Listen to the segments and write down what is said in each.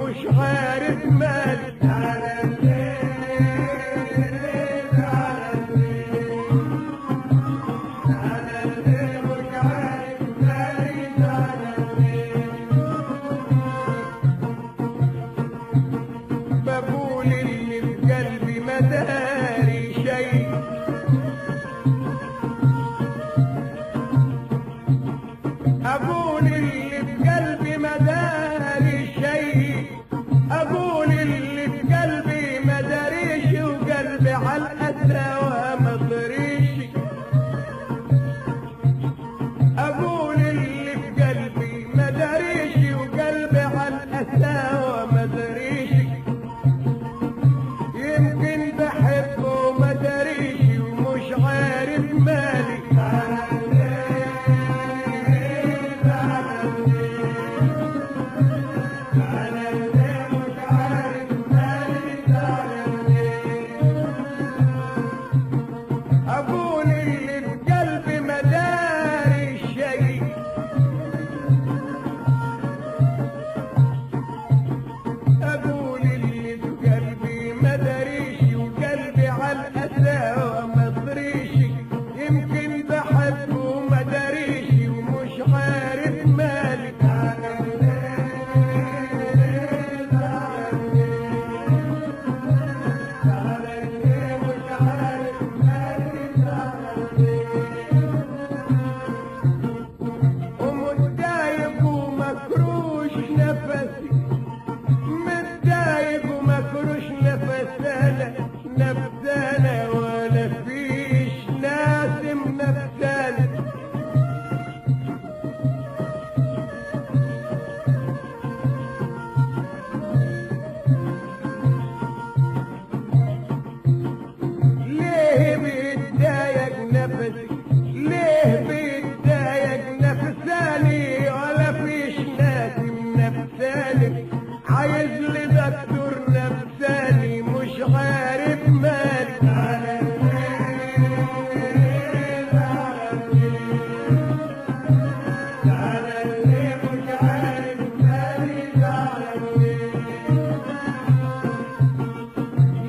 مش عارف مالك على الليل يمكن بحبه ما داريش ومش عارف مالي. أقول اللي بقلبي ما داري شيء، أقول اللي بقلبي ما داريش وقلبي على الأسى ما دريش. يمكن بحبه ما داريش ومش عارف مالي. ومتضايق ومكروش نفسي، متضايق ومكروش نفسانا نفسانا ولا فيش ناسم نفسانا. ليه بيتضايق نفسي، ليه بيتضايق نفساني ولا فيش ناسم نفساني. عايز لي دكتور نفساني مش عارف مالي.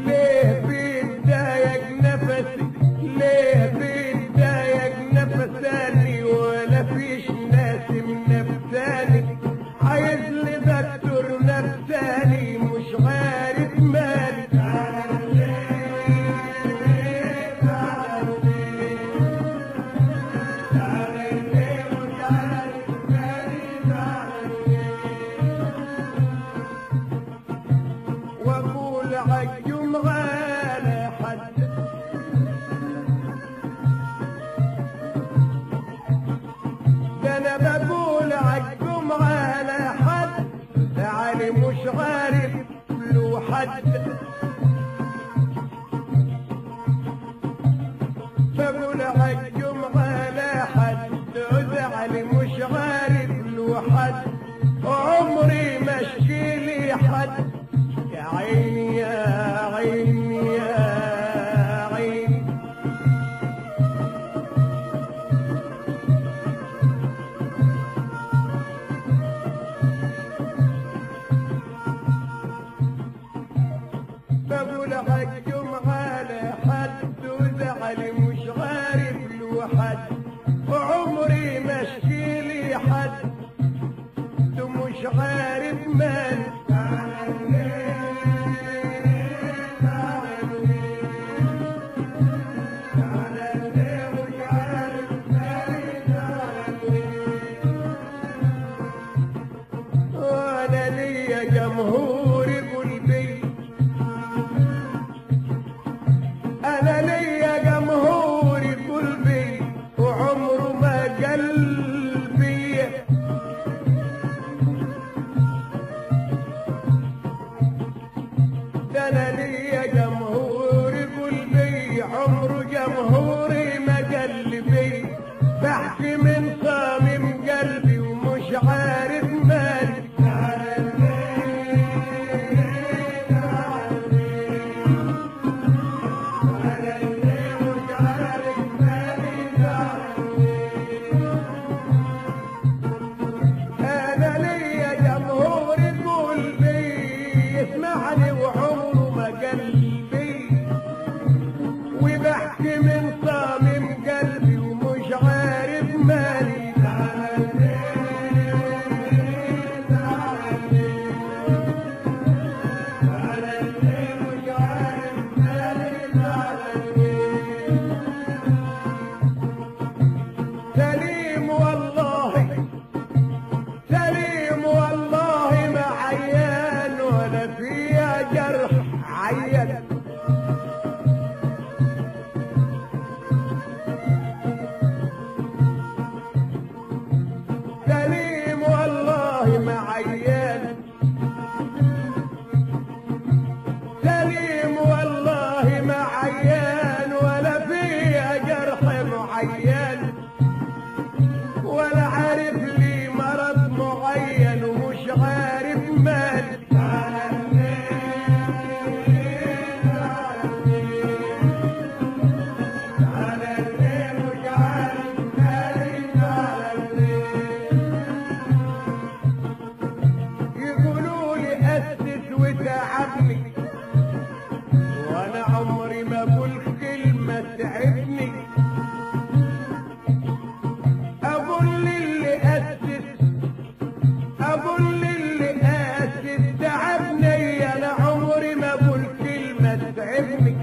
ليه بيتضايق نفسي، ليه بيتضايق نفساني ولا فيش ناسم نفساني. عايز لي دكتور نفساني مش عارف مالي. واقول عالجم على حد، ده انا بقول عالجم على حد، تعالي مش عارف له حد. بقول عالجم على حد، تعالي مش عارف له حد. عمري ما اشكيلي حد، يا عيني يا عيني يا عيني. بقول عالجم على حد، وزعلي مش عارف له حد. وعمري ما اشكيلي حد، مش عارف مالي. وانا ليا جمهور قلبي، انا ليا جمهور قلبي وعمره ما قلبي. ده انا ليا جمهور قلبي عمره جمهوري ما قلبي. بحكي من صميم قلبي ومش عارف مالي. انا ليا جمهور قلبي يسمعني وعمره ما قلبي، وبحكي من صميم قلبي ومش عارف مالي. سليم والله، سليم والله ما عيان ولا فيها جرح عيان. سليم والله ما عيان، سليم والله تعبني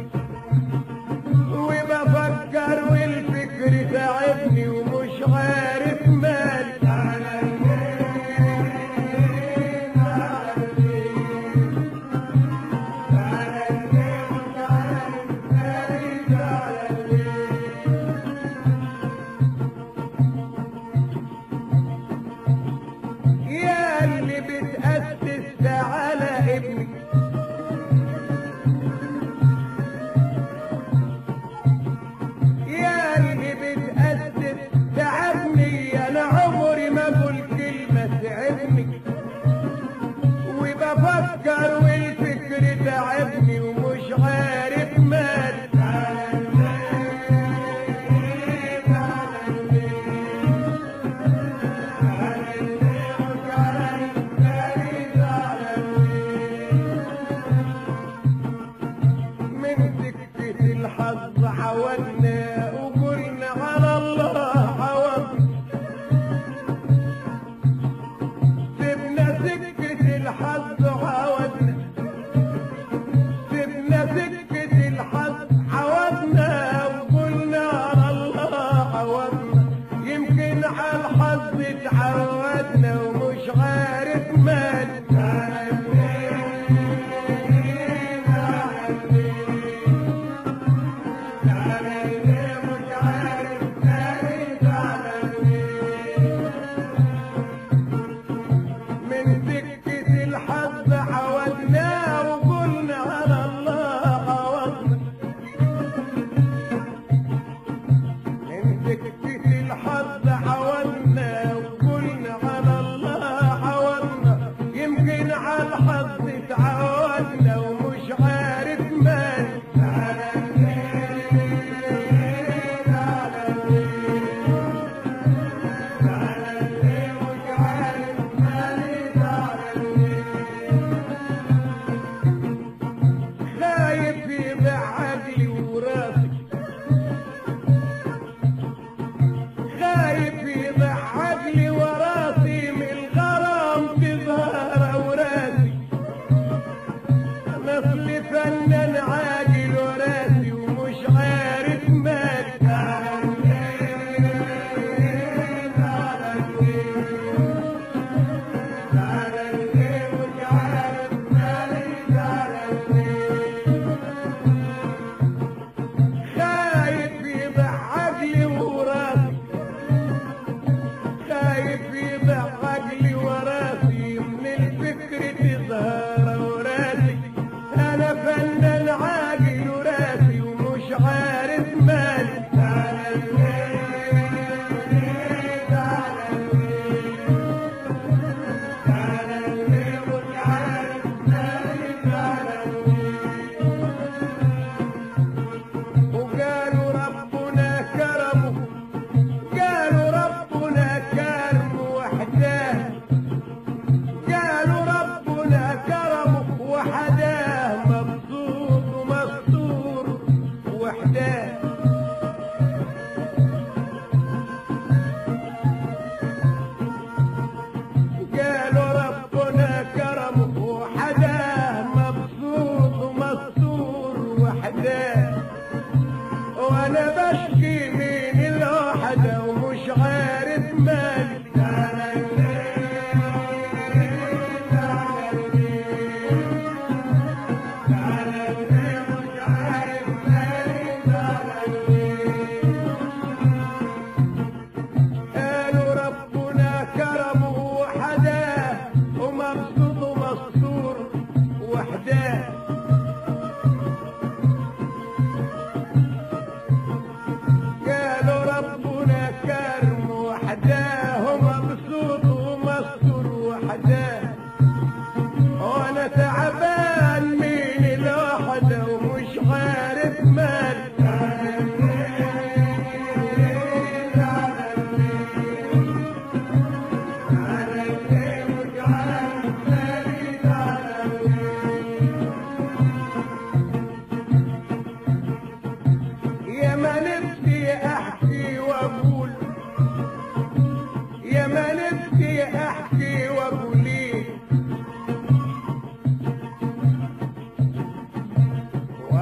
وبفكر والفكر تعبني ومش عارف مالي يا اللي بتأسس على ابني يا اللي بتأسس تعبني انا عمري ما اقول كلمة تعبني وبفكر والفكر تعبني ومش عارف مالي من سكة الحظ حاولنا وقلنا على الله عوضنا سيبنا سكة الحظ عوضنا سيبنا سكة الحظ عوضنا وقلنا على الله عوضنا يمكن على الحظ اتعودنا ومش عارف مالي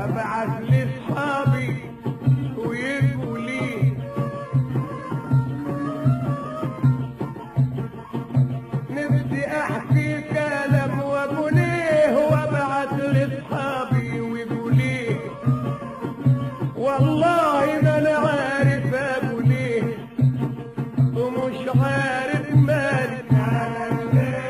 وابعت لاصحابي ويجوا لي نفسي احكي كلام واقول ايه وابعت لاصحابي ويجوا لي والله ما انا عارف اقول ايه ومش عارف مالي تعالى الليل